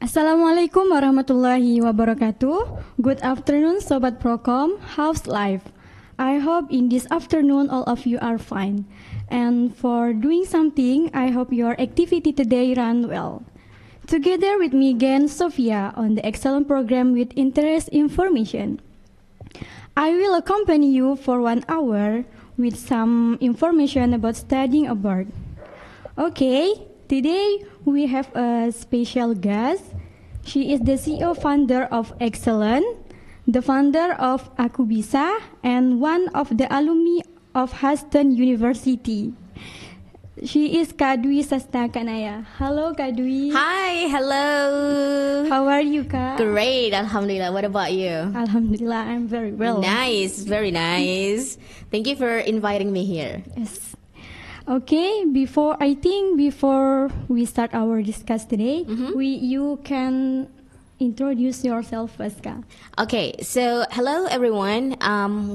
Assalamualaikum warahmatullahi wabarakatuh. Good afternoon, Sobat Procom. How's life? I hope in this afternoon all of you are fine. And for doing something, I hope your activity today ran well. Together with me again, Sophia, on the excellent program with interest information. I will accompany you for 1 hour with some information about studying abroad. Okay, today we have a special guest. She is the CEO founder of Excellent, the founder of Aku Bisa, and one of the alumni of Huston University. She is Kak Dwi Sasta Kanaya. Hello, Kak Dwi. Hi, hello. How are you, Kak? Great, Alhamdulillah. What about you? Alhamdulillah, I'm very well. Nice, very nice. Thank you for inviting me here. Yes. Okay, before we start our discuss today, you can introduce yourself first, Kak. Okay, so hello everyone.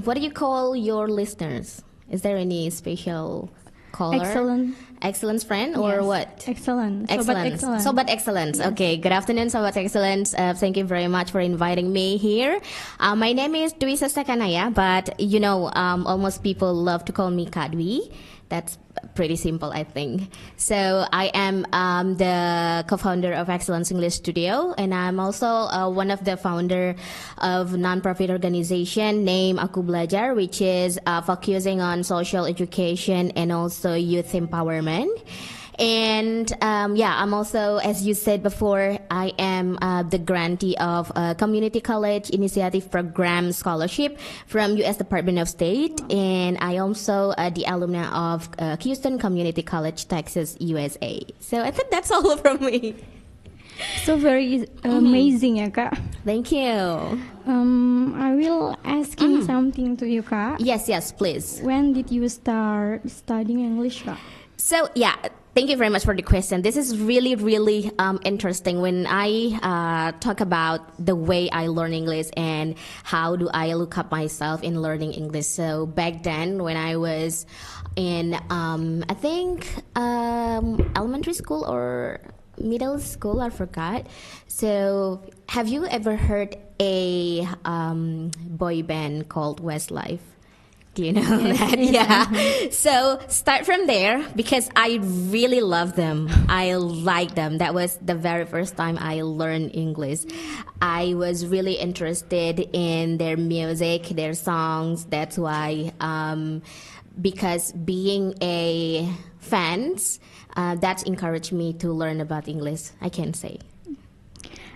What do you call your listeners? Is there any special caller? Excellence friend or Yes. what? Excellent. Sobat Excellence. Yes. Okay, good afternoon, Sobat Excellence. Thank you very much for inviting me here. My name is Dwi Sasta Kanaya, but almost people love to call me Kak Dwi. That's pretty simple, I think. So I am the co-founder of Excellence English Studio, and I'm also one of the founder of non-profit organization named Aku Belajar, which is focusing on social education and also youth empowerment. And I'm also, as you said before, I am the grantee of a community college initiative program scholarship from U.S. Department of State, and I also the alumna of Houston Community College, Texas, USA. So I think that's all from me. So very amazing, ya, Kak. Thank you. I will asking something to you, Kak. Yes, please. When did you start studying English, Kak? So thank you very much for the question. This is really, really interesting when I talk about the way I learn English and how do I look up myself in learning English. So back then when I was in, I think elementary school or middle school, I forgot. So have you ever heard a boy band called Westlife? Do you know that? Yeah. So start from there because I really love them. I like them. That was the very first time I learned English. I was really interested in their music, their songs. That's why, because being a fans, that encouraged me to learn about English, I can say.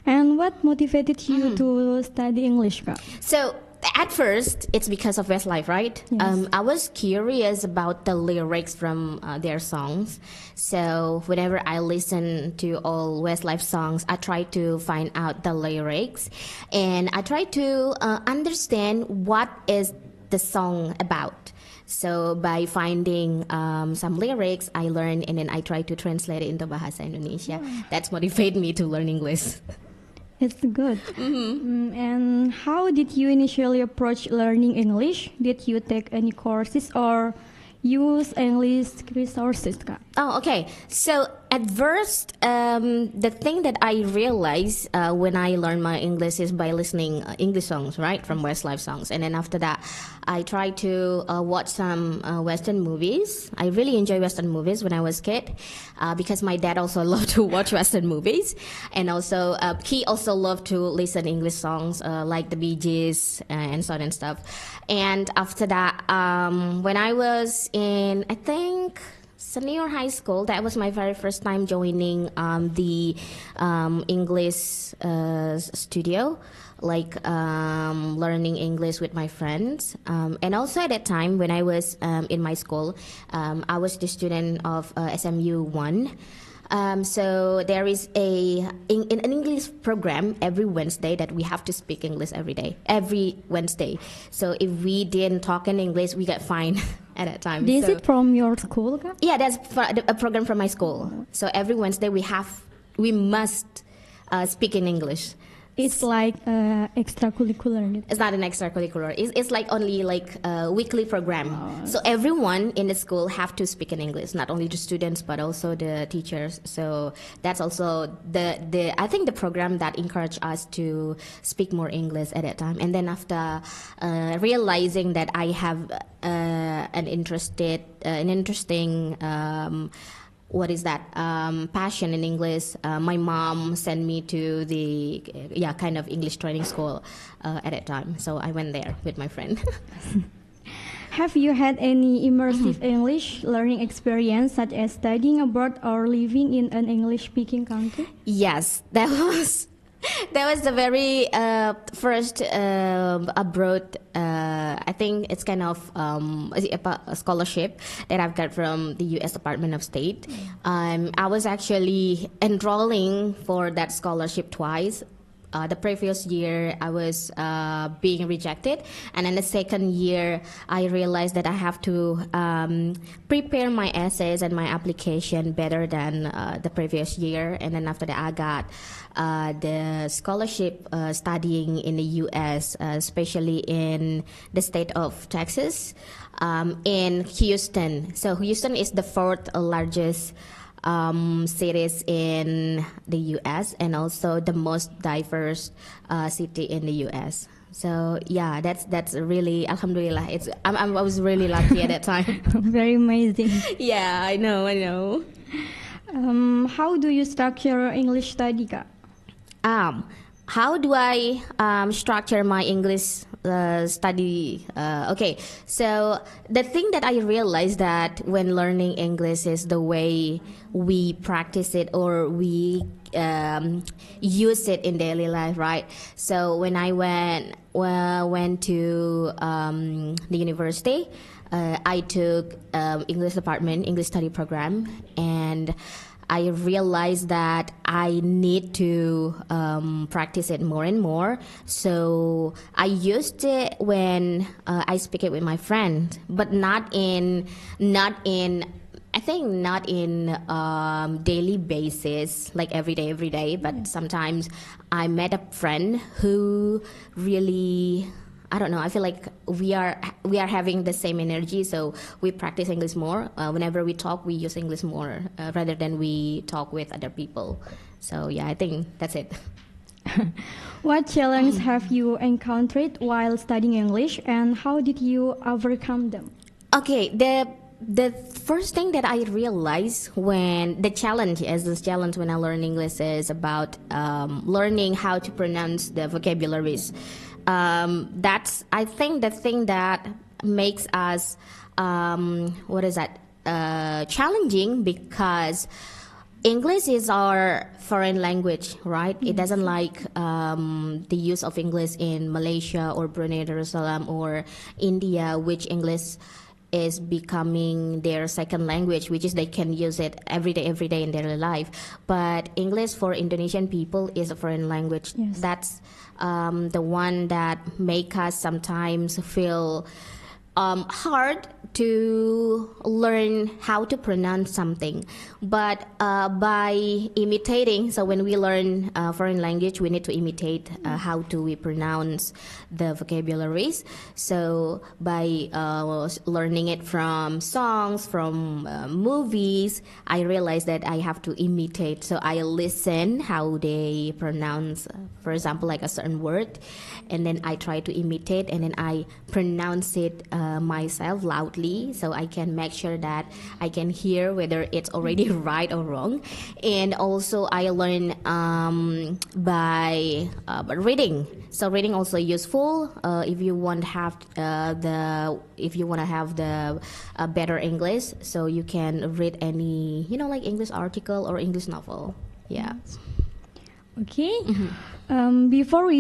And what motivated you to study English, Kak? So at first, it's because of Westlife, right? Yes. I was curious about the lyrics from their songs. So whenever I listen to all Westlife songs, I try to find out the lyrics. And I try to understand what is the song about. So by finding some lyrics, I learn and then I try to translate it into Bahasa Indonesia. That's motivated me to learn English. It's good. And how did you initially approach learning English? Did you take any courses or use English resources, Kak? Oh, okay. So at first, the thing that I realized when I learned my English is by listening English songs, right, from Westlife songs. And then after that, I tried to watch some Western movies. I really enjoy Western movies when I was a kid because my dad also loved to watch Western movies. And also, he also loved to listen English songs like the Bee Gees and so on and stuff. And after that, when I was in, I think, senior high school, that was my very first time joining the English studio, like learning English with my friends. And also at that time, when I was in my school, I was the student of SMU 1. So there is an English program every Wednesday that we have to speak English every Wednesday. So if we didn't talk in English, we get fined at that time. Is it from your school, Kak? Yeah, that's a program from my school. So every Wednesday we must speak in English. It's like extracurricular. It's not an extracurricular. It's like only like a weekly program. So everyone in the school have to speak in English, not only the students but also the teachers. So that's also the I think the program that encouraged us to speak more English at that time. And then after realizing that I have an interesting what is that passion in English, my mom sent me to the kind of English training school at that time, so I went there with my friend. Have you had any immersive English learning experience, such as studying abroad or living in an English-speaking country? Yes, that was the very first abroad. I think it's kind of a scholarship that I've got from the U.S. Department of State. I was actually enrolling for that scholarship twice. The previous year, I was being rejected, and then the second year, I realized that I have to prepare my essays and my application better than the previous year. And then after that, I got the scholarship studying in the U.S., especially in the state of Texas, in Houston. So Houston is the fourth largest cities in the U.S. and also the most diverse city in the U.S. So yeah, that's really alhamdulillah. I was really lucky at that time. Very amazing. Yeah, I know. How do you structure your English study, Kak? How do I structure my English study? Okay, so the thing that I realized that when learning English is the way we practice it or we use it in daily life, right? So when I went to the university, I took English department, English study program, and I realized that I need to practice it more and more. So I used it when I speak it with my friend, but not in daily basis, like every day. But sometimes I met a friend who really, I don't know, I feel like we are having the same energy, so we practice English more. Whenever we talk, we use English more rather than we talk with other people. So yeah, I think that's it. What challenges have you encountered while studying English, and how did you overcome them? Okay, the first thing that I realized when when I learn English is about learning how to pronounce the vocabularies. That's, I think, the thing that makes us challenging, because English is our foreign language, right? It doesn't like the use of English in Malaysia or Brunei Darussalam or India, which English is becoming their second language, which is they can use it every day in their life. But English for Indonesian people is a foreign language. Yes. That's the one that make us sometimes feel hard to learn how to pronounce something. But by imitating, so when we learn foreign language, we need to imitate how do we pronounce the vocabularies. So by learning it from songs, from movies, I realized that I have to imitate. So I listen how they pronounce, for example, like a certain word, and then I try to imitate, and then I pronounce it myself loudly, so I can make sure that I can hear whether it's already right or wrong. And also I learn by reading. So reading also useful if you want to have the better English. So you can read any like English article or English novel. Yeah. Okay. Before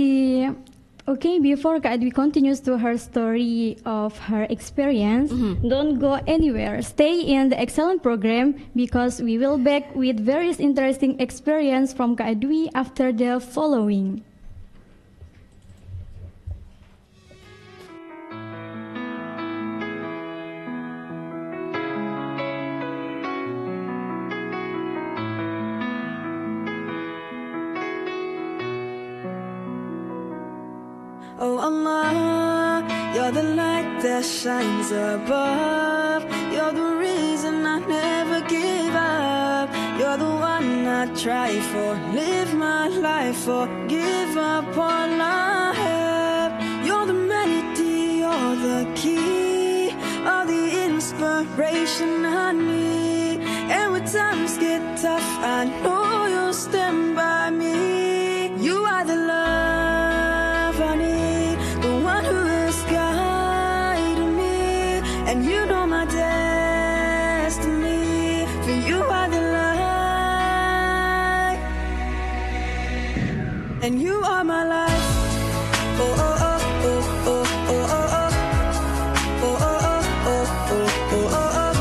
Kak Dwi continues to her story of her experience, don't go anywhere. Stay in the excellent program, because we will back with various interesting experience from Kak Dwi after the following. Oh Allah, you're the light that shines above. You're the reason I never give up. You're the one I try for, live my life for, give up all I have. You're the melody, you're the key, all the inspiration I need. And when times get tough, I know you'll stand by me. You are the love I need, the one who has guided me, and you know my destiny. For you are the light, and you are my life. Oh, oh, oh, oh, oh, oh, oh, oh. Oh, oh, oh, oh, oh, oh, oh, oh.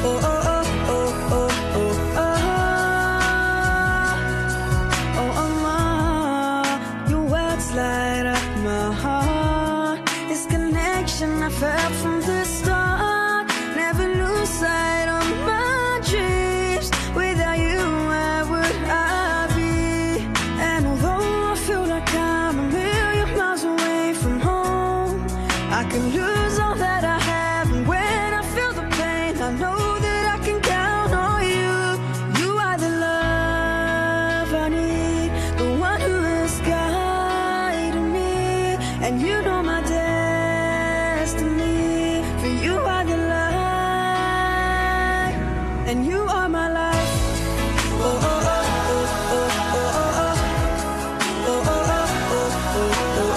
Oh, oh, oh, oh, oh, oh, oh. Oh, Allah, your words light up my heart. This connection I felt from the start. Never lose sight of my dreams. Without you, where would I be? And although I feel like I'm a million miles away from home, I can lose all that I have, and when I feel the pain, I know that I can count on you. You are the love I need, the one who has guided me, and you know my destiny. For you are the light, and you are my life. Oh, oh, oh, oh, oh, oh, oh, oh. Oh, oh, oh, oh, oh, oh, oh, oh.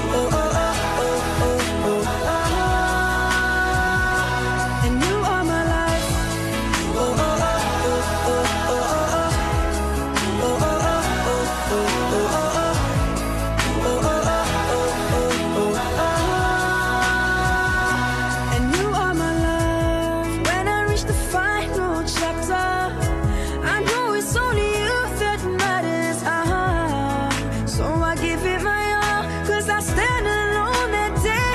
Oh, oh, oh, oh, oh, oh, oh. And you are my life. Oh, oh, oh, oh, oh, oh, oh, oh. Oh, oh, oh, oh, oh, oh, oh, oh. Oh, oh, oh, oh, oh, oh, oh. And you are my love. When I reach the final chapter, I know it's only you that matters. So I give it my all, 'cause I stand alone that day.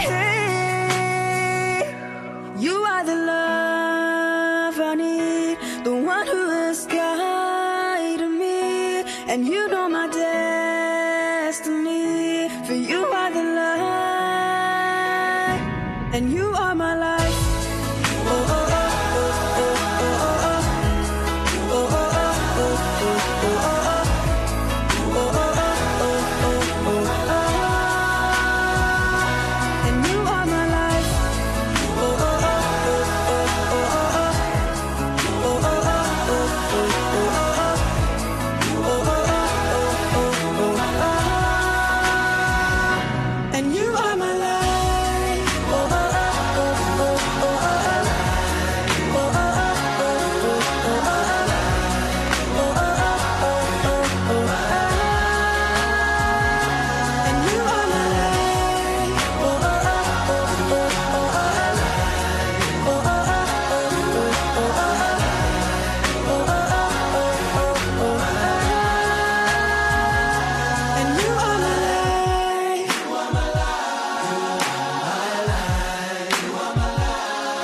You are the love I need, the one who has guided me, and you know my destiny. For you are the light, and you are my life. Oh, oh, oh, oh, oh, oh, oh, oh. Oh, oh, oh, oh, oh, oh, oh, oh. Oh, oh, oh, oh, oh, oh, oh. And you are my life. Oh, oh, oh, oh, oh, oh, oh, oh. Oh, oh, oh, oh, oh, oh, oh, oh. Oh, oh, oh, oh, oh, oh, oh. And you are my life. Oh, oh, oh, oh, oh, oh, oh. Oh, oh, oh, oh, oh, oh, oh. Oh, oh, oh, oh, oh, oh, oh. And you are my life. Oh, oh, oh, oh, oh, oh, oh. Oh, oh, oh, oh, oh, oh, oh. Oh, oh, oh, oh, oh, oh, oh. And you are my life. You are my life. You are my life. You are my life.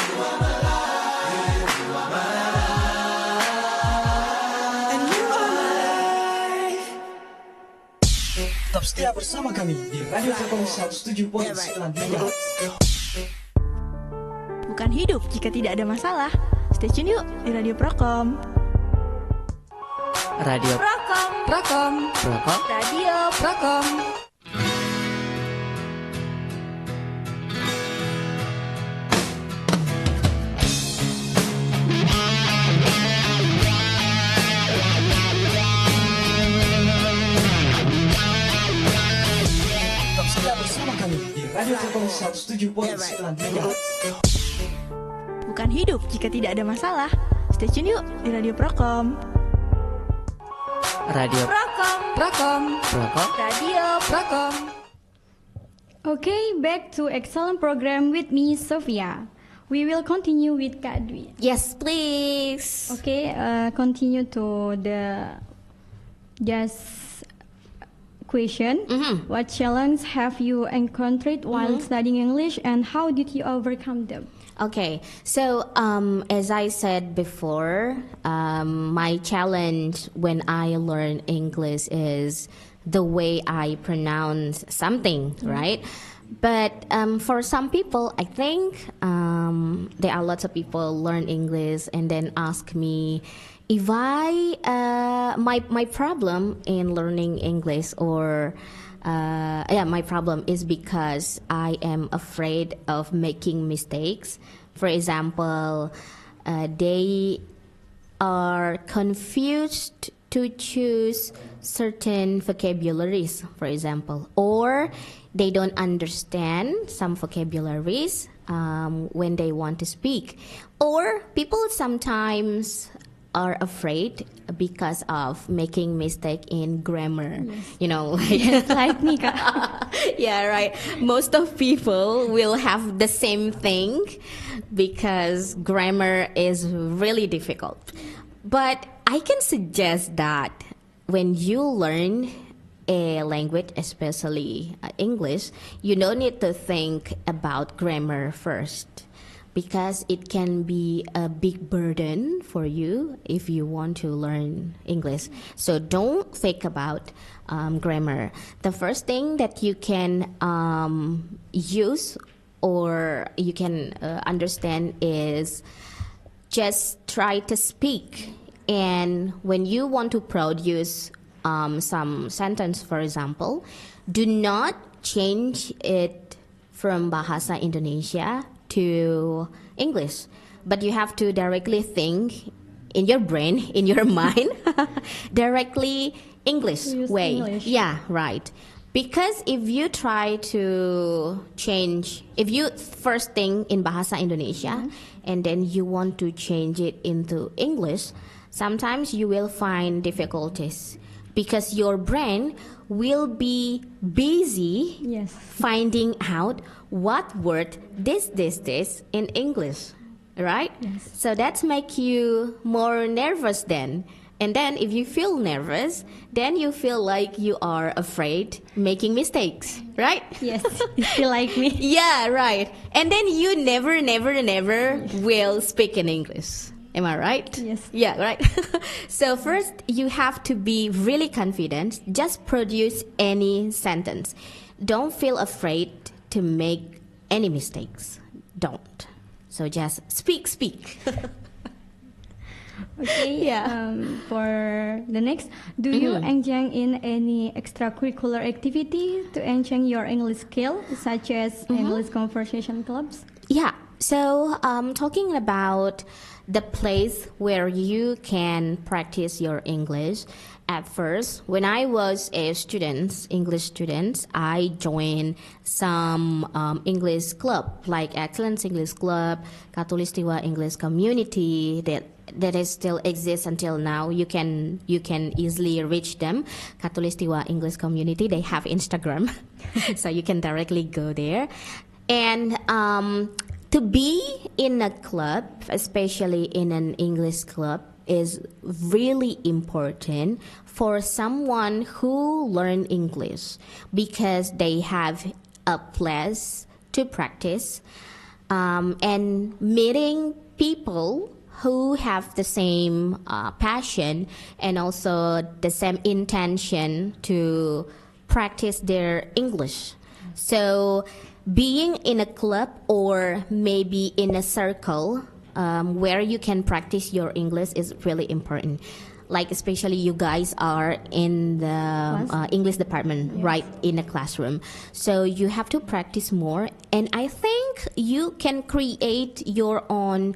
You are my life. You are my life. And you are my life. Tetap setia bersama kami di Radio Telkom 107.9 MHz. Bukan hidup jika tidak ada masalah. Stay tune yuk di Radio Prokom. Radio Prokom. Prokom. Radio Prokom. Tetap setia bersama kami di Radio Telkom 107.9 MHz. Bukan hidup jika tidak ada masalah. Stay tune yuk di Radio Prokom. Radio Prokom. Prokom. Radio Prokom. Okay, back to excellent program with me, Sophia. We will continue with Kak Dwi. Yes, please. Okay, continue to the just question. What challenge have you encountered while studying English, and how did you overcome them? Okay, so as I said before, my challenge when I learn English is the way I pronounce something, right? But for some people, I think there are lots of people learn English and then ask me if my problem in learning English or my problem is because I am afraid of making mistakes. For example, they are confused to choose certain vocabularies, for example, or they don't understand some vocabularies when they want to speak. Or people sometimes are afraid because of making mistake in grammar. You know, like, Like me, Kak. yeah, right. Most of people will have the same thing because grammar is really difficult. But I can suggest that when you learn a language, especially English, you don't need to think about grammar first because it can be a big burden for you if you want to learn English. So don't think about grammar. The first thing that you can use or you can understand is just try to speak. And when you want to produce some sentence, for example, do not change it from Bahasa Indonesia to English, but you have to directly think in your brain, in your mind, directly English Use way. English. Yeah, right. Because if you try to change, if you first think in Bahasa Indonesia and then you want to change it into English, sometimes you will find difficulties because your brain will be busy Yes. finding out what word this in English, right? Yes. So that's make you more nervous then. And then if you feel nervous, then you feel like you are afraid making mistakes, right? Yes, it's still like me. Yeah, right. And then you never will speak in English. Am I right? Yes. Yeah, right. So first, you have to be really confident. Just produce any sentence. Don't feel afraid to make any mistakes. Don't. So just speak. Okay. Yeah. For the next, do you engage in any extracurricular activity to enhance your English skill, such as English conversation clubs? Yeah. So talking about the place where you can practice your English. At first, when I was a student, English student, I joined some English club like Excellence English Club, Katulistiwa English Community that is still exists until now. You can easily reach them. Katulistiwa English Community. They have Instagram, so you can directly go there. And to be in a club, especially in an English club, is really important for someone who learn English because they have a place to practice and meeting people who have the same passion and also the same intention to practice their English. So being in a club or maybe in a circle where you can practice your English is really important. Like especially you guys are in the English department, right, in a classroom. So you have to practice more. And I think you can create your own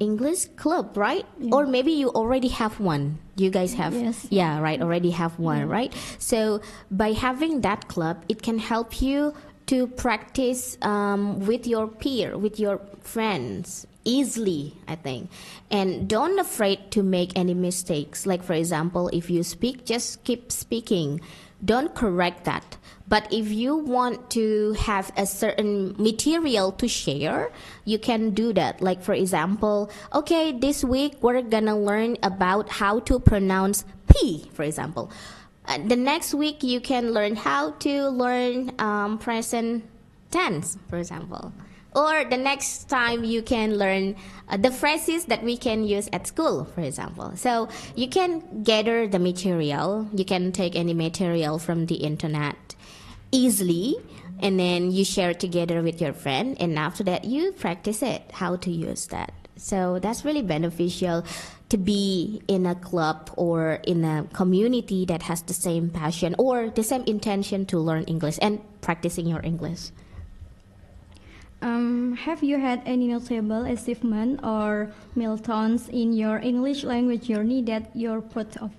English club, right? Or maybe you already have one. You guys have, Yes. yeah, right, already have one, right? So by having that club, it can help you to practice with your peer, with your friends easily, I think. And don't afraid to make any mistakes. Like for example, if you speak, just keep speaking. Don't correct that. But if you want to have a certain material to share, you can do that. Like for example, okay, this week we're gonna learn about how to pronounce P, for example. The next week you can learn how to learn present tense, for example. Or the next time you can learn the phrases that we can use at school, for example. So you can gather the material. You can take any material from the internet easily, and then you share it together with your friend, and after that you practice it, how to use that. So that's really beneficial to be in a club or in a community that has the same passion or the same intention to learn English and practicing your English. Have you had any notable achievement or milestones in your English language journey that you're proud of?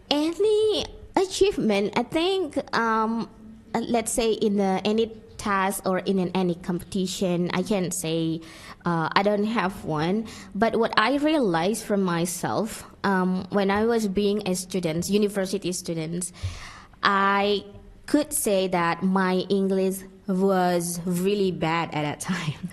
Any achievement, I think, let's say in any task or in any competition, I can say I don't have one. But what I realized from myself when I was being a student, university student, I could say that my English was really bad at that time.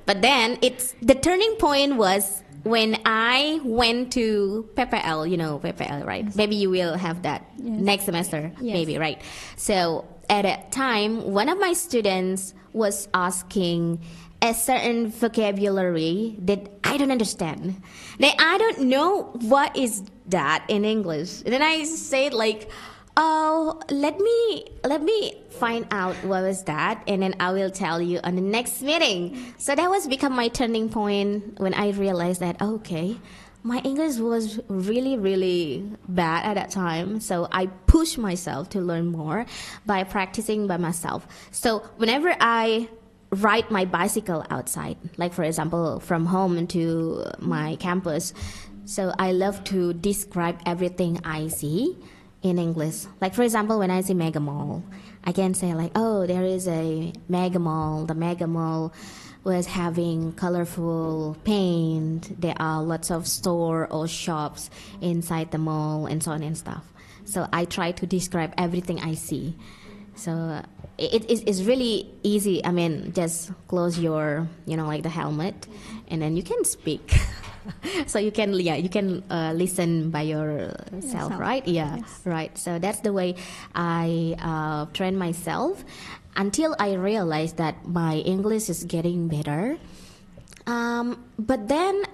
But then the turning point was when I went to PPL, you know PPL, right? Yes. Maybe you will have that next semester, maybe, right? So at that time, one of my students was asking a certain vocabulary that I don't understand. Then I don't know what is that in English. And then I said like, oh, let me find out what was that, and then I will tell you on the next meeting. So that was become my turning point when I realized that, okay, my English was really, really bad at that time. So I pushed myself to learn more by practicing by myself. So whenever I ride my bicycle outside, like for example, from home to my campus, so I love to describe everything I see in English. Like for example, when I see mega mall, I can say like, oh, there is a mega mall. The mega mall was having colorful paint. There are lots of store or shops inside the mall and so on and stuff. So I try to describe everything I see. So it's really easy. I mean, just close your, like the helmet, and then you can speak. So you can listen by yourself, right? Yeah, yes. Right. So that's the way I train myself until I realized that my English is getting better. But then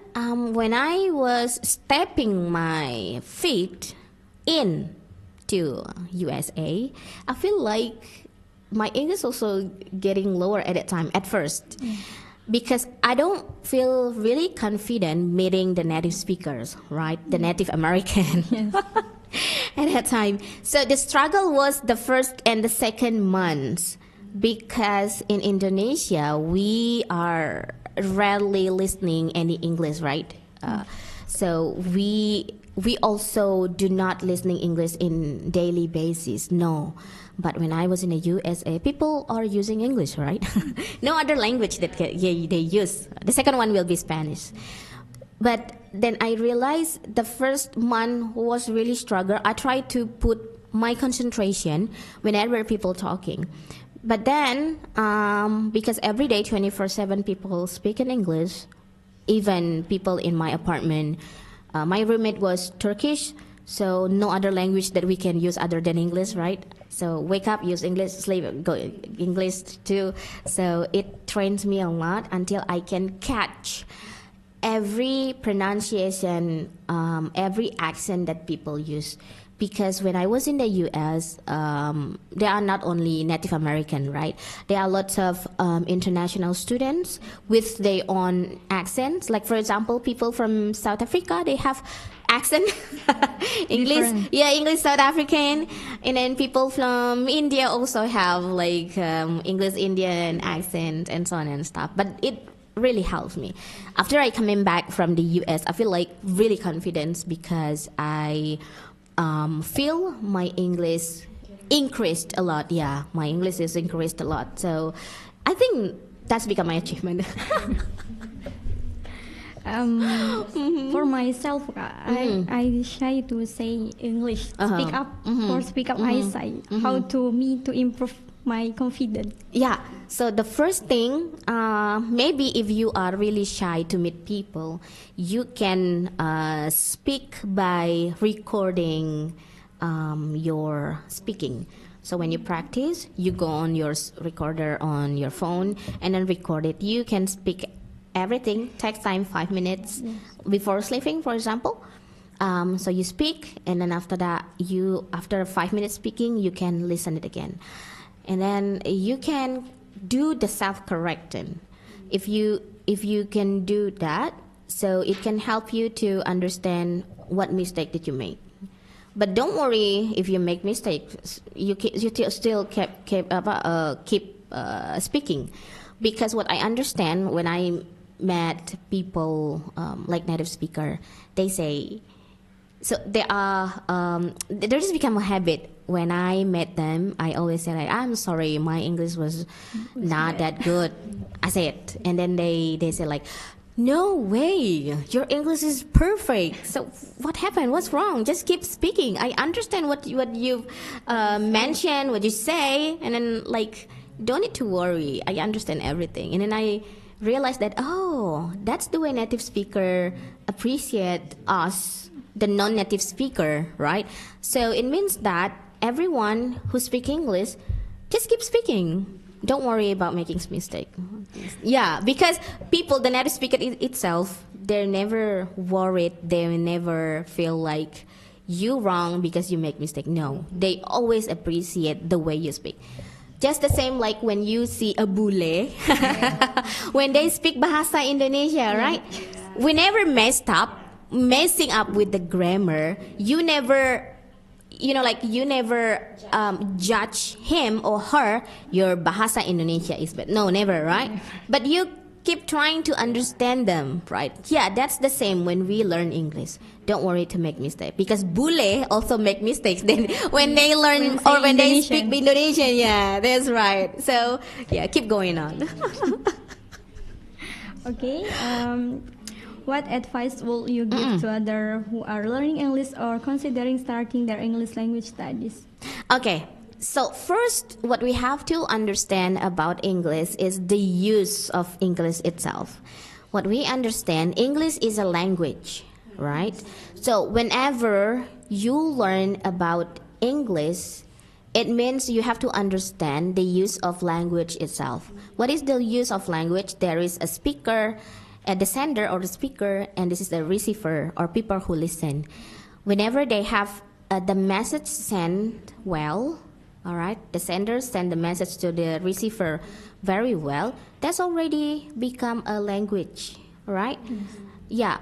when I was stepping my feet in to USA, I feel like my English also getting lower at that time at first. Because I don't feel really confident meeting the native speakers, right? The Native American. Yes. At that time. So the struggle was the first and the second months, because in Indonesia, we are rarely listening any English, right? So we also do not listening English in daily basis, no. But when I was in the USA, people are using English, right? No other language that they use. The second one will be Spanish. But then I realized the first month was really struggle. I tried to put my concentration whenever people talking. But then, because every day, 24/7, people speak in English, even people in my apartment. My roommate was Turkish, so no other language that we can use other than English, right? So wake up, use English, sleep, go English too. So it trains me a lot until I can catch every pronunciation, every accent that people use. Because when I was in the US, there are not only Native American, right? There are lots of international students with their own accents. Like, for example, people from South Africa, they have accent. English, different. Yeah, English South African. And then people from India also have like English Indian accent and so on and stuff. But it really helps me. After I coming back from the US, I feel like really confident because I feel my English increased a lot. Yeah, my English is increased a lot. So I think that's become my achievement. For myself, I shy to say English. Speak up. For speak up, I say how to improve my confidence. Yeah. So the first thing, maybe if you are really shy to meet people, you can speak by recording your speaking. So when you practice, you go on your recorder on your phone and then record it. You can speak everything. Takes time 5 minutes before sleeping, for example. So you speak, and then after that, after 5 minutes speaking, you can listen it again, and then you can do the self-correcting. If you can do that, so it can help you to understand what mistake did you make. But don't worry if you make mistakes. You still keep speaking, because what I understand when I met people like native speaker, they say. So they just become a habit. When I met them, I always say like, I'm sorry, my English was not that good. I say it, and then they say like, no way, your English is perfect. So what happened? What's wrong? Just keep speaking. I understand what you mention, what you say, and then like, don't need to worry. I understand everything. And then I realized that, oh, that's the way native speaker appreciate us, the non-native speaker, right? So it means that everyone who speaks English, just keep speaking. Don't worry about making mistake. Yeah, because people, the native speaker itself, they're never worried. They never feel like you wrong because you make mistake. No, they always appreciate the way you speak. Just the same like when you see a bule, when they speak bahasa Indonesia, right? We never messing up with the grammar. You never judge him or her, your bahasa Indonesia is bad. No, never, right? But you keep trying to understand them, right? Yeah, that's the same when we learn English. Don't worry to make mistakes, because bule also make mistakes. Then when they learn or when they speak Indonesian, yeah, that's right. So yeah, keep going on. Okay. What advice will you give to others who are learning English or considering starting their English language studies? Okay, so first, what we have to understand about English is the use of English itself. What we understand, English is a language, right? So whenever you learn about English, it means you have to understand the use of language itself. What is the use of language? There is a speaker, the sender or the speaker, and this is the receiver or people who listen. Whenever they have the message sent well, all right, the sender send the message to the receiver very well, that's already become a language, right? Yeah.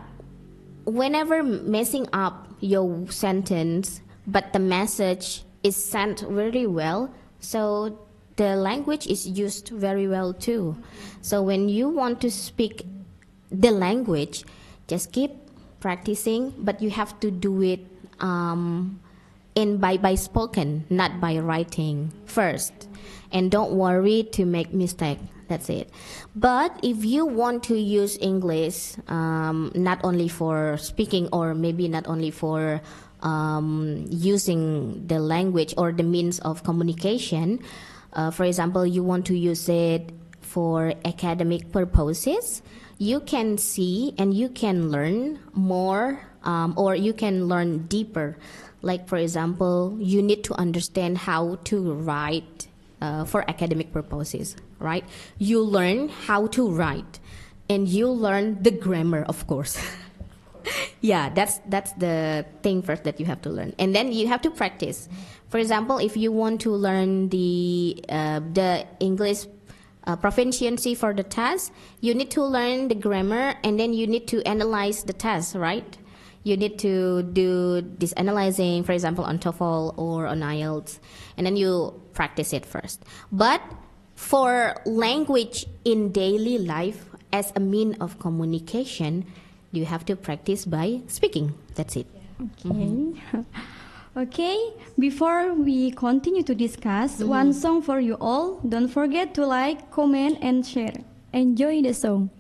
Whenever messing up your sentence, but the message is sent very well, so the language is used very well too. So when you want to speak the language, just keep practicing, but you have to do it by spoken, not by writing first. And don't worry to make mistake. That's it. But if you want to use English, not only for speaking or maybe not only for using the language or the means of communication, for example, you want to use it for academic purposes, you can see and you can learn more, or you can learn deeper. Like, for example, you need to understand how to write for academic purposes, right? You learn how to write, and you learn the grammar, of course. Yeah, that's the thing first that you have to learn, and then you have to practice. For example, if you want to learn the English proficiency for the test, you need to learn the grammar, and then you need to analyze the test, right? You need to do this analyzing, for example, on TOEFL or on IELTS, and then you practice it first. But for language in daily life as a mean of communication, you have to practice by speaking. That's it. Okay. Okay, before we continue to discuss, one song for you all. Don't forget to like, comment, and share. Enjoy the song.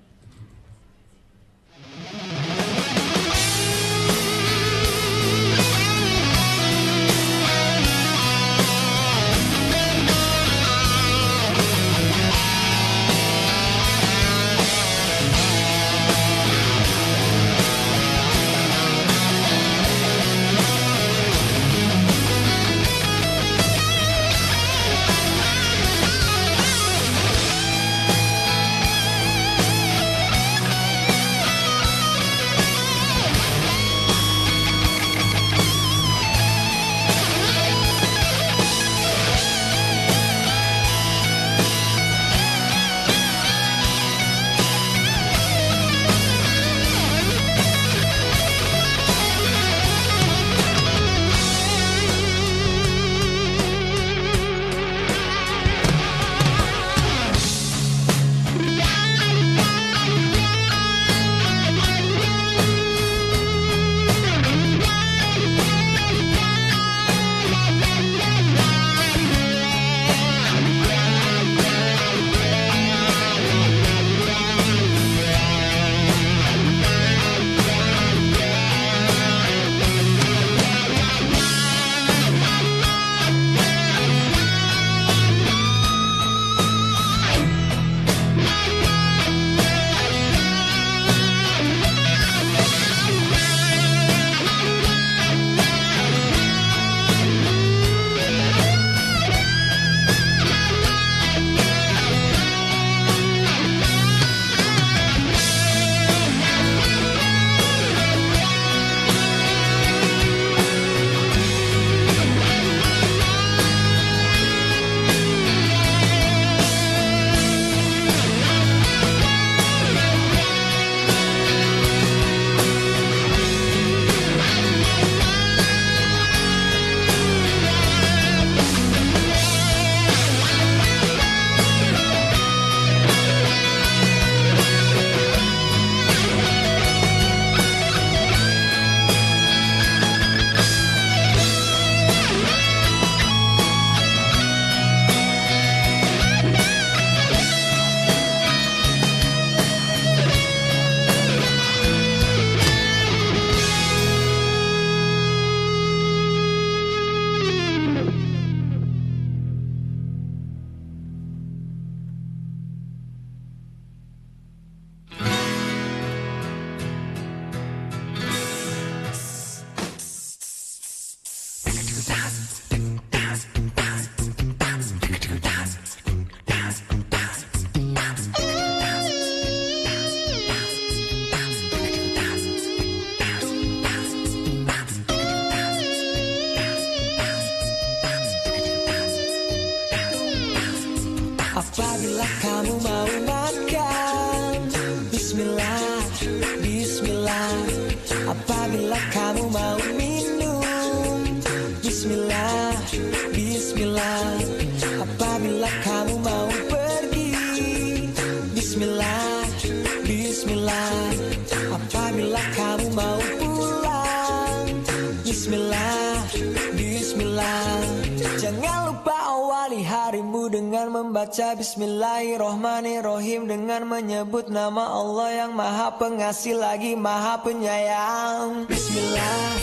dengan membaca Bismillahirrohmanirrohim, dengan menyebut nama Allah yang Maha Pengasih lagi Maha Penyayang. Bismillah,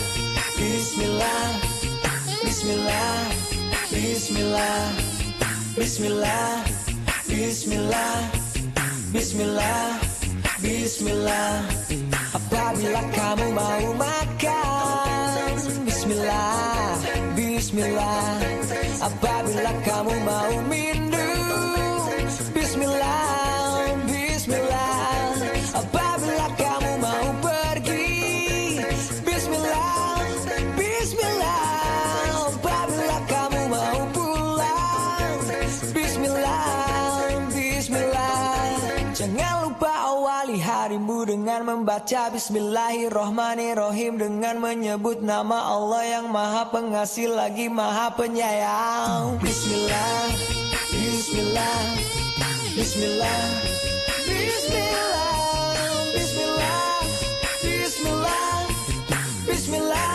Bismillah, Bismillah, Bismillah, Bismillah, Bismillah, Bismillah, Bismillah. Apabila kamu mau makan, Bismillah, Bismillah. Apabila kamu mau minum, Bismillah, Bismillah. Apabila kamu mau pergi, Bismillah, Bismillah. Apabila kamu mau pulang, Bismillah, Bismillah. Jangan lupa awali harimu dengan membaca Bismillahirrohmanirrohim, dengan menyebut nama Allah yang Maha Pengasih lagi Maha Penyayang. Bismillah, Bismillah, Bismillah, Bismillah, Bismillah, Bismillah, Bismillah.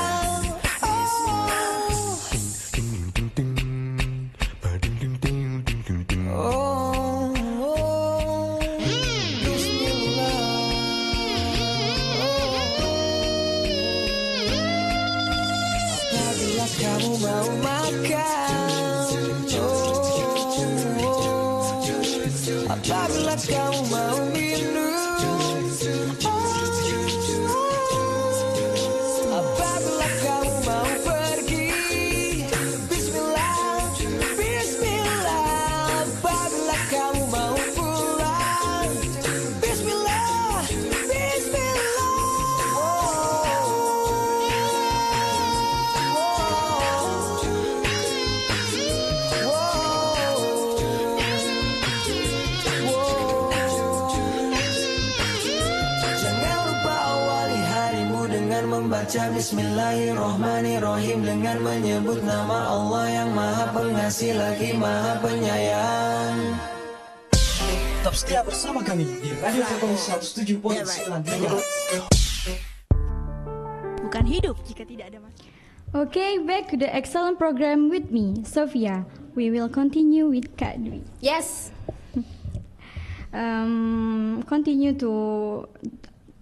Kamu mau makan, apabila kamu mau minum, apabila kamu mau pergi, Bismillah, Bismillah. Apabila kamu mau pulang, Bismillah, Bismillah. Membaca Bismillahirrohmanirrohim, dengan menyebut nama Allah yang Maha Pengasih lagi Maha Penyayang. Tetap setia bersama kami di Radio Frekuensi 107.9 MHz. Bukan hidup jika tidak ada masalah. Okay, back to the excellent program with me, Sophia. We will continue with Kak Dwi. Yes. Continue to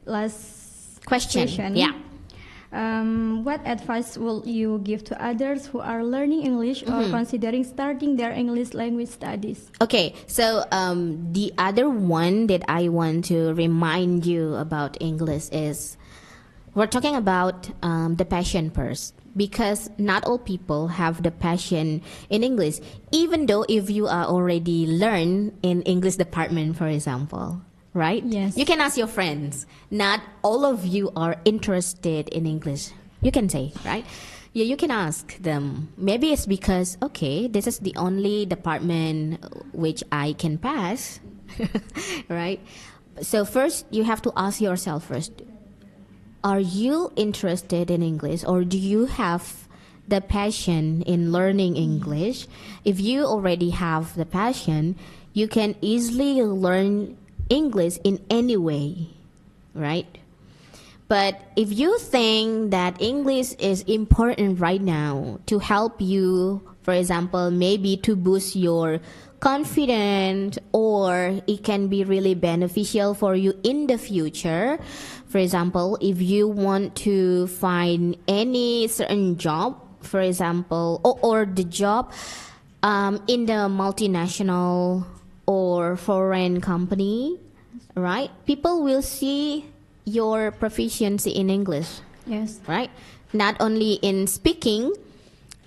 last Question. Yeah. What advice will you give to others who are learning English or considering starting their English language studies? Okay, so the other one that I want to remind you about English is we're talking about the passion first, because not all people have the passion in English, even though if you are already learn in English department, for example. Right? Yes. You can ask your friends. Not all of you are interested in English. You can say, right? Yeah, you can ask them. Maybe it's because, okay, this is the only department which I can pass, right? So first, you have to ask yourself first, are you interested in English, or do you have the passion in learning English? If you already have the passion, you can easily learn English in any way, right? But if you think that English is important right now to help you, for example, maybe to boost your confidence, or it can be really beneficial for you in the future. For example, if you want to find any certain job, for example, or the job in the multinational or foreign company, right? People will see your proficiency in English. Yes. Right? Not only in speaking,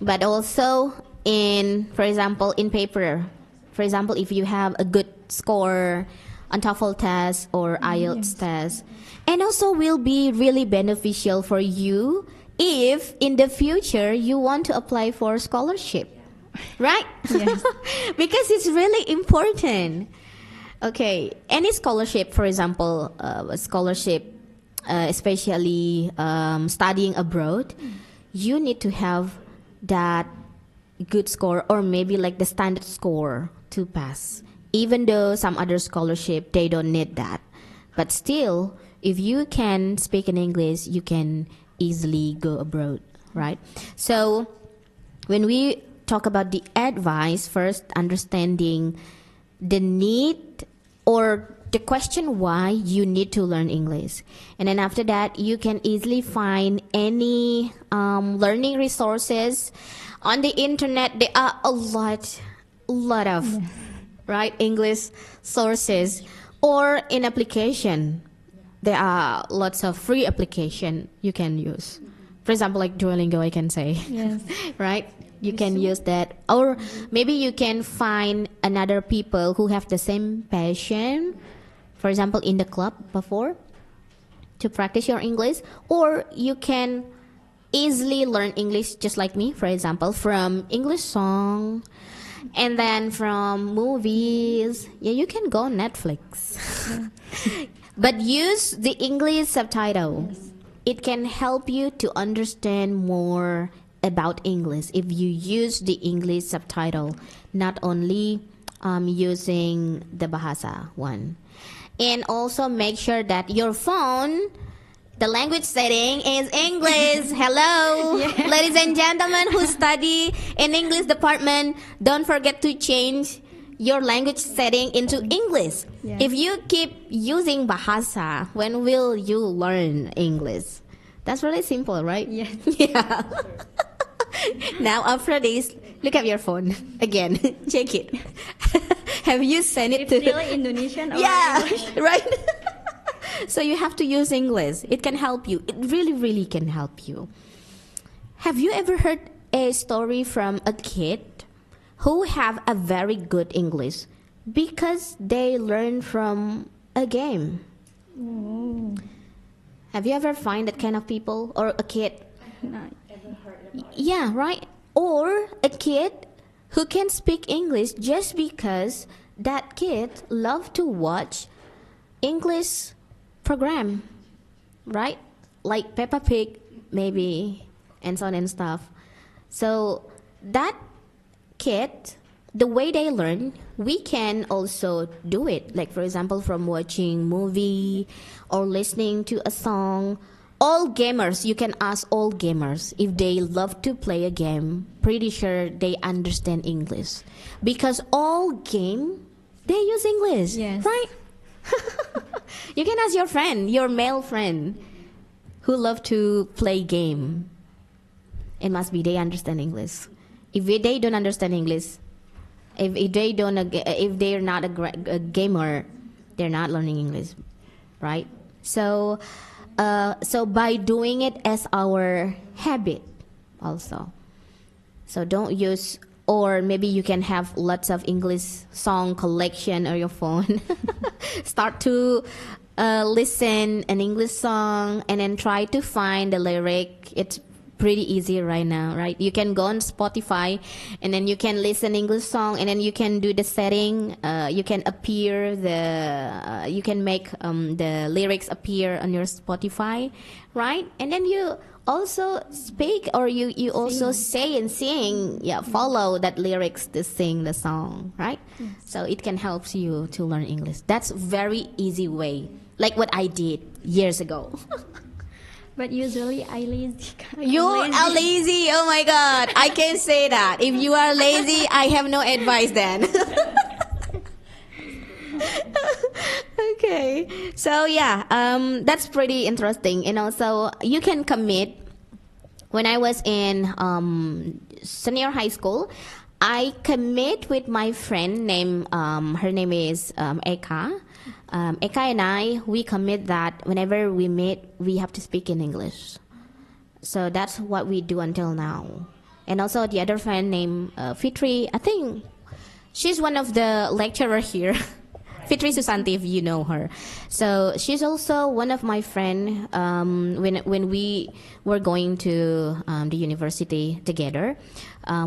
but also in, for example, in paper. For example, if you have a good score on TOEFL test or IELTS test. And also will be really beneficial for you if in the future you want to apply for scholarship. Right? Yes. Because it's really important. Okay, any scholarship, for example, a scholarship, especially studying abroad, you need to have that good score, or maybe like the standard score to pass. Even though some other scholarship, they don't need that. But still, if you can speak in English, you can easily go abroad, right? So when we talk about the advice, first understanding the need or the question why you need to learn English. And then after that, you can easily find any learning resources on the internet. There are a lot of right English sources, or in application. There are lots of free application you can use. For example, like Duolingo, I can say, Yes. right? You can use that, or maybe you can find another people who have the same passion. For example, in the club before to practice your English, or you can easily learn English just like me. For example, from English song, and then from movies. Yeah, you can go on Netflix, but use the English subtitle. It can help you to understand more about English if you use the English subtitle, not only using the Bahasa one. And also make sure that your phone, the language setting is English. Hello, ladies and gentlemen who study in English department, don't forget to change your language setting into English. Yeah. If you keep using Bahasa, when will you learn English? That's really simple, right? Yes. Yeah. Now after this, look at your phone again. Check it. Have you sent it It's to? really Indonesian or Yeah, English? right. So you have to use English. It can help you. It really, really can help you. Have you ever heard a story from a kid who have a very good English because they learn from a game? Have you ever find that kind of people or a kid? No. Yeah, right. Or a kid who can speak English just because that kid love to watch English program, right? Like Peppa Pig, maybe, and so on and stuff. So that kid, the way they learn, we can also do it. Like for example, from watching movie or listening to a song. All gamers, you can ask all gamers if they love to play a game. Pretty sure they understand English because all game they use English, Yes. right? You can ask your friend, your male friend, who love to play game. It must be they understand English. If they don't understand English, if they're not a gamer, they're not learning English, right? So by doing it as our habit also. So don't use, or maybe you can have lots of English song collection on your phone. Start to listen an English song and then try to find the lyric. It's pretty easy right now, right? You can go on Spotify and then you can listen English song and then you can do the setting. You can you can make the lyrics appear on your Spotify, right? And then you also speak, or you also say and sing, follow that lyrics to sing the song, right? Yes. So it can help you to learn English. That's very easy way, like what I did years ago. But usually I lazy. You are lazy. Oh my God. I can say that. If you are lazy, I have no advice then. Okay. So yeah, that's pretty interesting. And also you can commit. When I was in senior high school, I commit with my friend named, her name is Eka. Eka and I, we commit that whenever we meet, we have to speak in English. So that's what we do until now. And also the other friend named Fitri, I think she's one of the lecturer here. Fitri Susanti, if you know her. So she's also one of my friend when we were going to the university together.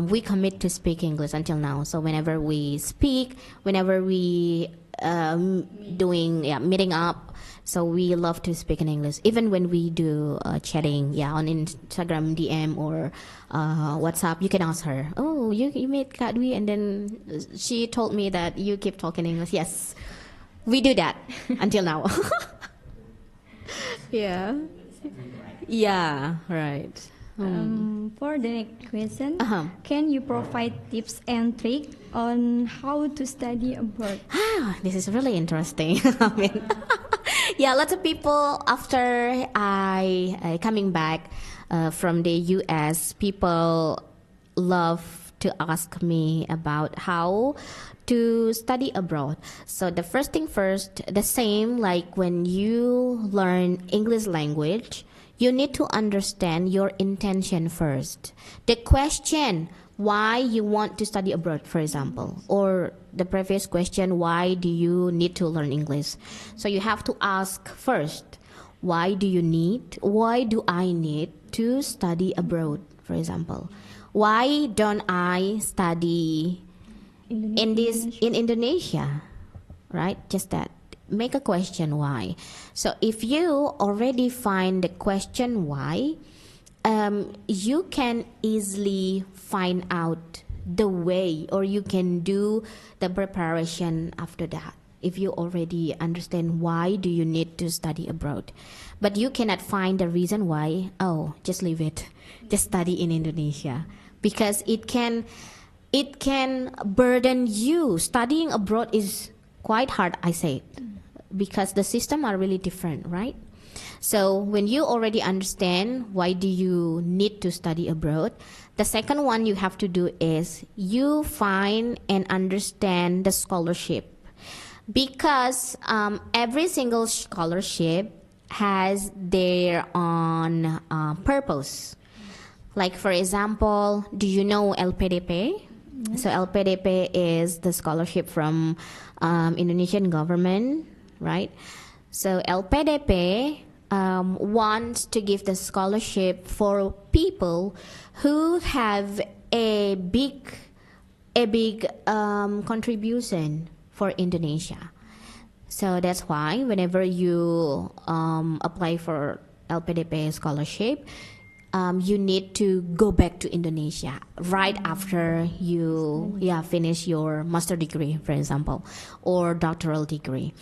We commit to speak English until now. So whenever we speak, whenever we meeting up, so we love to speak in English. Even when we do chatting, on Instagram DM or WhatsApp, you can ask her, oh, you met Kak Dwi, and then she told me that you keep talking English. Yes, we do that until now. Yeah, right. For the next question, Can you provide tips and tricks on how to study abroad? This is really interesting. I mean, yeah, lots of people after I coming back from the U.S., people love to ask me about how to study abroad. So the first thing first, the same like when you learn English language, you need to understand your intention first. The question why you want to study abroad, for example, or the previous question, why do you need to learn English? So you have to ask first, why do I need to study abroad, for example? Why don't I study in Indonesia, right? Just that. Make a question why. So if you already find the question why, you can easily find out the way, or you can do the preparation after that. If you already understand why do you need to study abroad, but you cannot find the reason why, just leave it. Just study in Indonesia, because it can burden you. Studying abroad is quite hard, I say, because the system are really different, right? So when you already understand why do you need to study abroad, the second one you have to do is you find and understand the scholarship, because every single scholarship has their own purpose. Like for example, do you know LPDP? So LPDP is the scholarship from Indonesian government, right? So LPDP wants to give the scholarship for people who have a big contribution for Indonesia. So that's why whenever you apply for LPDP scholarship, you need to go back to Indonesia right after you finish your master degree, for example, or doctoral degree.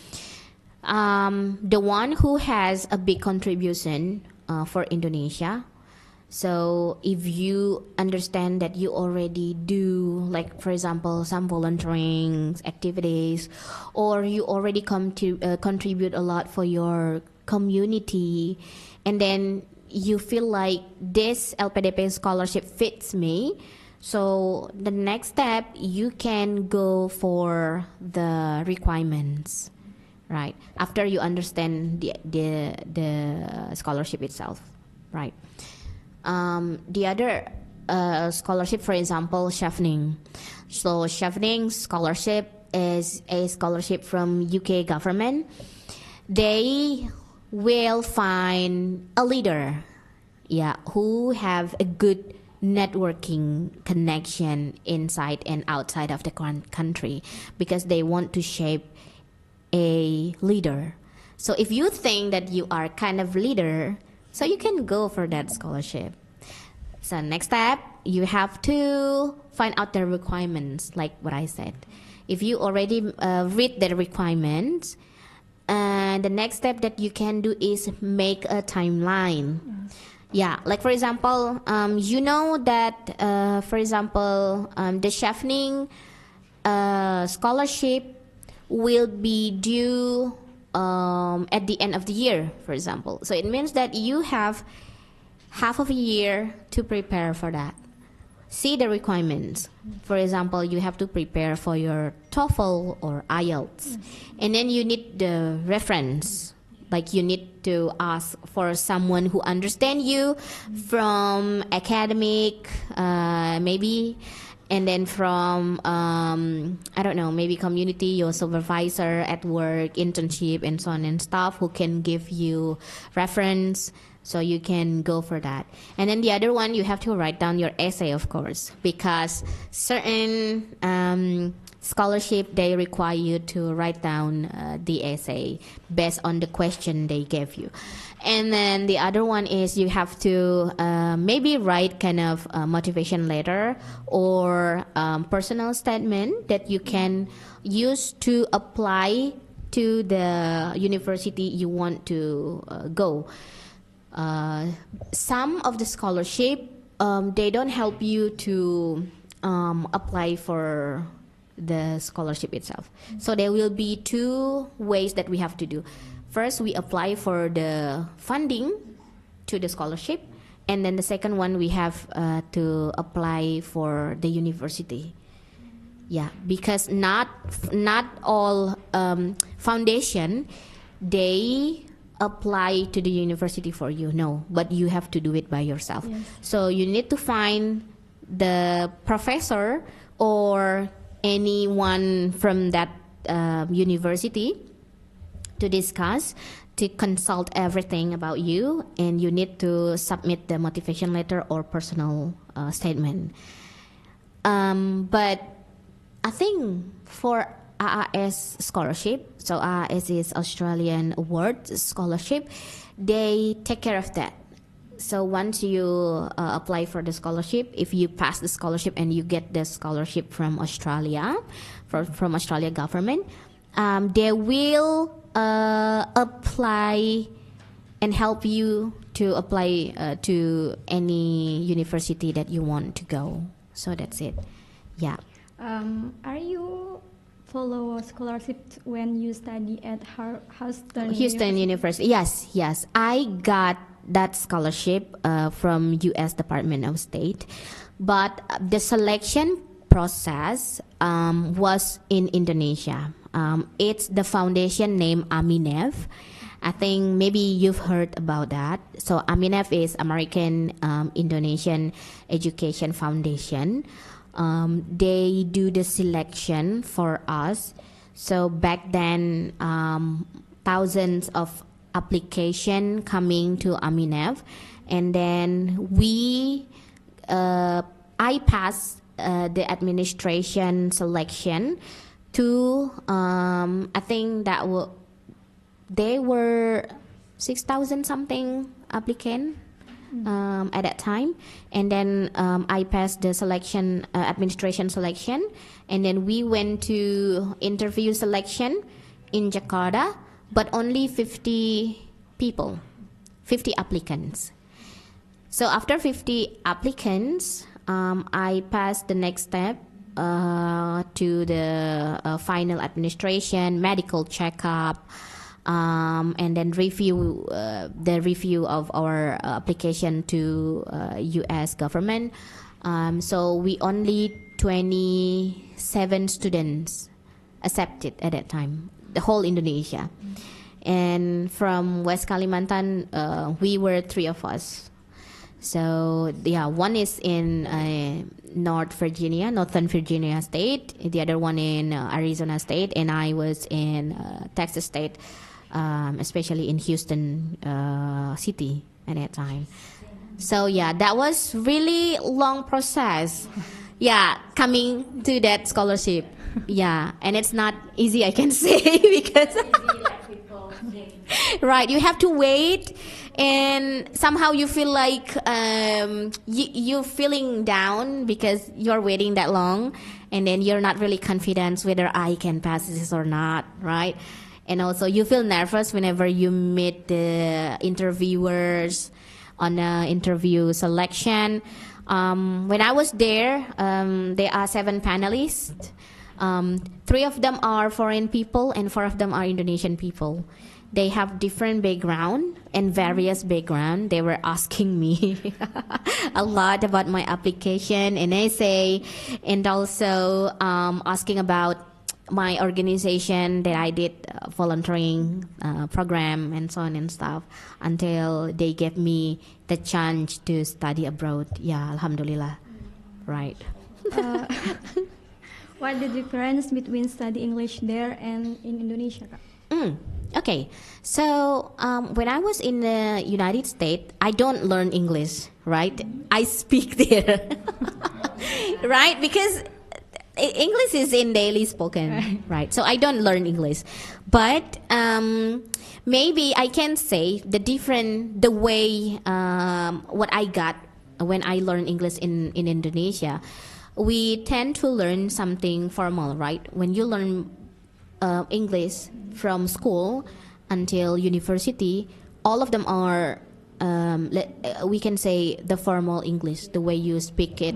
The one who has a big contribution for Indonesia, so if you understand that you already do, like for example, some volunteering activities, or you already come to contribute a lot for your community, and then you feel like this LPDP scholarship fits me, so the next step you can go for the requirements, right? After you understand the scholarship itself, right? The other scholarship, for example, Chevening. So Chevening scholarship is a scholarship from UK government. They will find a leader, who have a good networking connection inside and outside of the country, because they want to shape a leader. So if you think that you are kind of leader, so you can go for that scholarship. So next step, you have to find out the requirements, like what I said. If you already read the requirements, the next step that you can do is make a timeline. Like for example, you know that, for example, the Chevening scholarship will be due at the end of the year, for example. So it means that you have half of a year to prepare for that. See the requirements. For example, you have to prepare for your TOEFL or IELTS. And then you need the reference. Like you need to ask for someone who understands you from academic, maybe, and then from, I don't know, maybe community, your supervisor at work, internship, and so on and stuff, who can give you reference. So you can go for that. And then the other one, you have to write down your essay, of course, because certain scholarship, they require you to write down the essay based on the question they gave you. And then the other one is you have to maybe write kind of a motivation letter or personal statement that you can use to apply to the university you want to go. some of the scholarship, they don't help you to apply for the scholarship itself. So there will be two ways that we have to do. First, we apply for the funding to the scholarship, and then the second one we have to apply for the university. Yeah, because not all foundation they apply to the university for you. No, but you have to do it by yourself. Yes. So you need to find the professor or anyone from that university to discuss, to consult everything about you, and you need to submit the motivation letter or personal statement. But I think for AAS scholarship, so AAS is Australian Award Scholarship, they take care of that. So once you apply for the scholarship, if you pass the scholarship and you get the scholarship from Australia, from Australia government, they will apply and help you to apply to any university that you want to go. So that's it. Yeah. Are you follow a scholarship when you study at Houston University? Yes. I got that scholarship from U.S. Department of State, but the selection process was in Indonesia. It's the foundation named AMINEV. I think maybe you've heard about that. So AMINEV is American Indonesian Education Foundation. They do the selection for us. So back then, thousands of application coming to AMINEV, and then I passed the administration selection to I think that they were 6,000 something applicant at that time, and then I passed the selection administration selection, and then we went to interview selection in Jakarta, but only 50 people, 50 applicants. So after 50 applicants, I passed the next step to the final administration, medical checkup, and then the review of our application to U.S. government. So we only 27 students accepted at that time, the whole Indonesia. And from West Kalimantan, we were 3 of us. So yeah, one is in Northern Virginia State, the other one in Arizona State, and I was in Texas State, especially in Houston City at that time. So yeah, that was really long process. Yeah, coming to that scholarship. Yeah, and it's not easy, I can say, because right, you have to wait, and somehow you feel like you're feeling down because you're waiting that long, and then you're not really confident whether I can pass this or not, right? And also you feel nervous whenever you meet the interviewers on the interview selection. When I was there, there are 7 panelists. 3 of them are foreign people and 4 of them are Indonesian people. They have different background and various background. They were asking me a lot about my application and essay, and also asking about my organization that I did volunteering program and so on and stuff, until they gave me the chance to study abroad. Yeah, alhamdulillah. Right. What the difference between study English there and in Indonesia, Kak? Okay, so when I was in the United States, I don't learn English, right? I speak there, right? Because English is in daily spoken, right? So I don't learn English, but maybe I can say the way what I got when I learned English in Indonesia. We tend to learn something formal, right? When you learn English from school until university, all of them are we can say the formal English, the way you speak it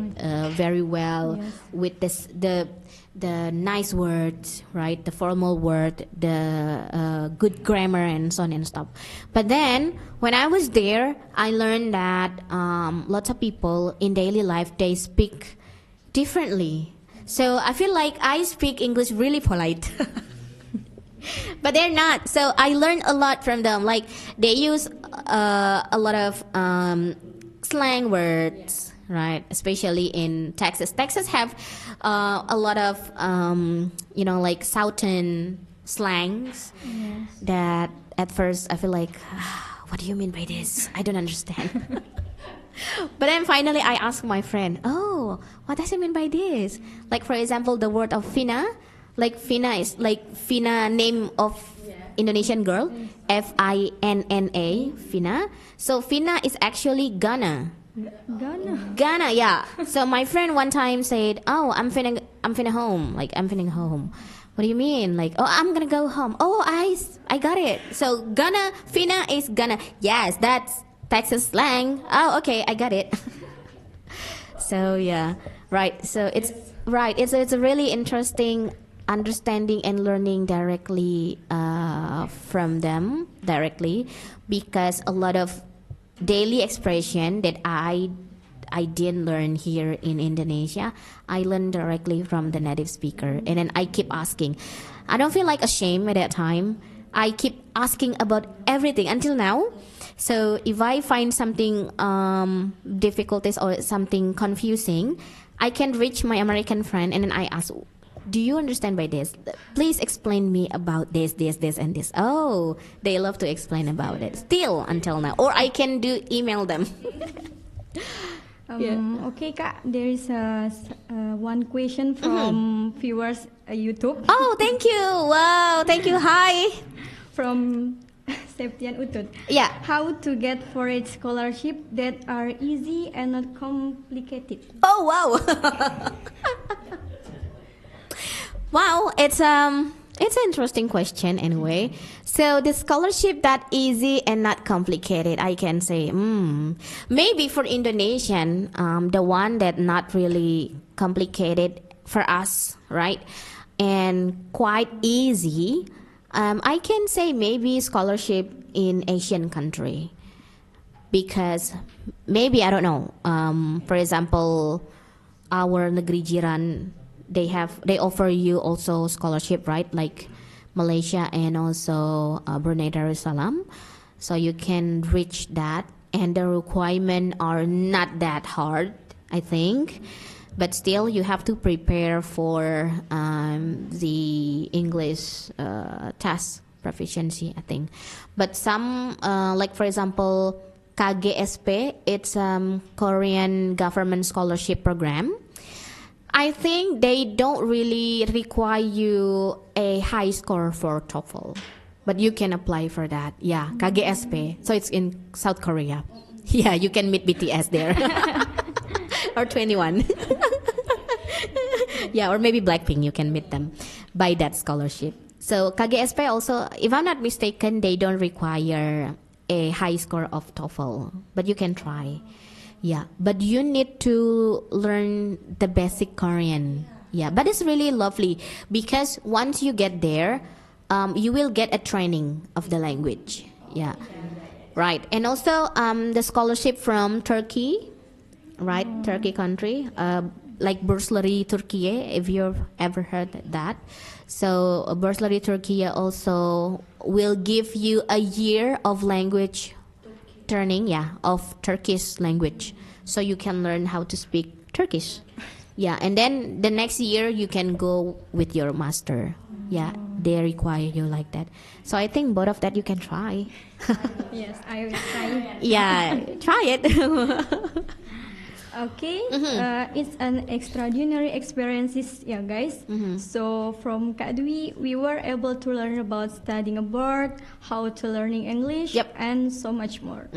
very well, Yes. with the nice words, right? The formal word, the good grammar, and so on and stuff. But then when I was there, I learned that lots of people in daily life, they speak differently. So I feel like I speak English really polite. But they're not. So I learned a lot from them. Like they use a lot of slang words, right? Especially in Texas. Texas have a lot of like southern slangs that at first I feel like, what do you mean by this? I don't understand. But then finally I asked my friend, oh, what does it mean by this? Like for example, the word of Fina. Like Fina is like Fina, name of Indonesian girl, Finna, Fina. So Fina is actually Ghana. Ghana, yeah. So my friend one time said, "Oh, I'm finna home. Like I'm finna home." What do you mean? Like, oh, I'm gonna go home. Oh, I got it. So Ghana, Fina is Ghana. Yes, that's Texas slang. Oh, okay, I got it. So yeah, right. So it's right. It's a really interesting understanding and learning directly from them directly, because a lot of daily expression that I didn't learn here in Indonesia, I learned directly from the native speaker. And then I keep asking. I don't feel like ashamed at that time. I keep asking about everything until now. So if I find something difficulties or something confusing, I can reach my American friend and then I ask, do you understand by this? Please explain me about this, and this. Oh, they love to explain about it still until now. Or I can email them. Okay, Kak, there is one question from viewers YouTube. Oh, thank you. Wow, thank you. Hi. From Septian Utut. Yeah. How to get foreign scholarship that are easy and not complicated? Oh, wow. Wow, it's an interesting question anyway. So the scholarship that easy and not complicated, I can say, maybe for Indonesian, the one that not really complicated for us, right? And quite easy. I can say maybe scholarship in Asian country, because maybe I don't know. For example, our negeri jiran, they offer you also scholarship, right? Like Malaysia and also Brunei Darussalam. So you can reach that, and the requirements are not that hard, I think. But still, you have to prepare for the English test proficiency, I think. But some, like for example, KGSP, it's Korean government scholarship program. I think they don't really require you a high score for TOEFL, but you can apply for that. Yeah, KGSP. So it's in South Korea. Yeah, you can meet BTS there. Or 21. Yeah, or maybe Blackpink, you can meet them by that scholarship. So KGSP also, if I'm not mistaken, they don't require a high score of TOEFL, but you can try. Yeah, but you need to learn the basic Korean. Yeah, but it's really lovely because once you get there, you will get a training of the language. Yeah, right. And also the scholarship from Turkey, right? Turkey country, like Bursary Turkey, if you've ever heard that. So Bursary Turkey also will give you a year of language turning, of Turkish language, so you can learn how to speak Turkish. Yeah, and then the next year you can go with your master. Yeah, they require you like that. So I think both of that you can try. Yes, I will try. Yeah, try it. Okay, it's an extraordinary experiences, yeah, guys. So from Kak Dwi, we were able to learn about studying abroad, how to learning English, Yep. and so much more.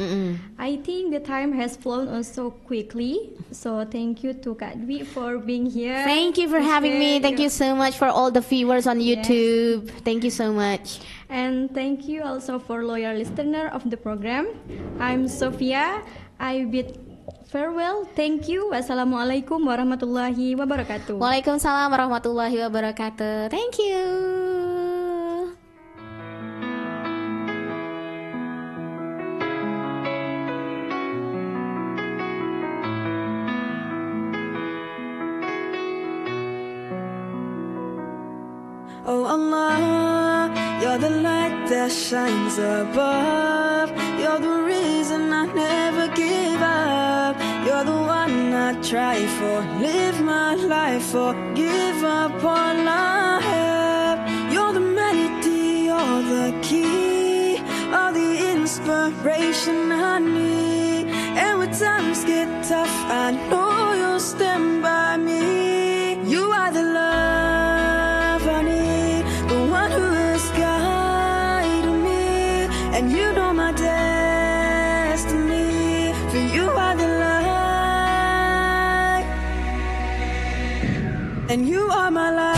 I think the time has flown on so quickly. So thank you to Kak Dwi for being here. Thank you for to having me. share Thank you so much for all the viewers on YouTube. Thank you so much. And thank you also for loyal listener of the program. I'm Sophia. I bid farewell. Thank you. Wassalamualaikum warahmatullahi wabarakatuh. Waalaikumsalam warahmatullahi wabarakatuh. Thank you. Oh Allah, you're the light that shines above. You're the reason I never give up. You're the one I try for, live my life for, give up all I have. You're the melody, you're the key, all the inspiration I need. And when times get tough, I know you'll stand by me. You are the love I need, the one who has guided me, and you know my destiny. For you are the light, and you are my life.